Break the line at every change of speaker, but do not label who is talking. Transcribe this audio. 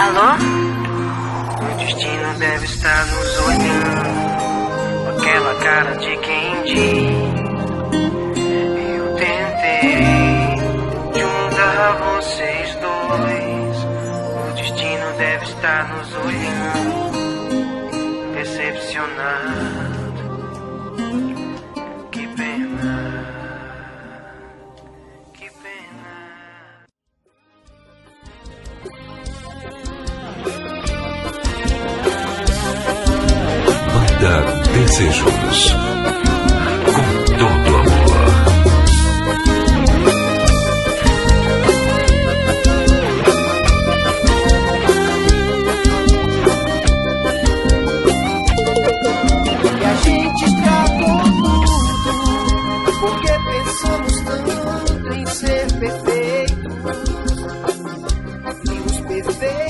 Alô? O destino deve estar nos olhando, com aquela cara de quem diz. Eu tentei juntar vocês dois. O destino deve estar nos olhando, decepcionado. Que pena, que pena.
Banda Desejos, com todo amor.
E a gente estragou tudo, porque pensamos tanto em ser perfeitos. E os perfeitos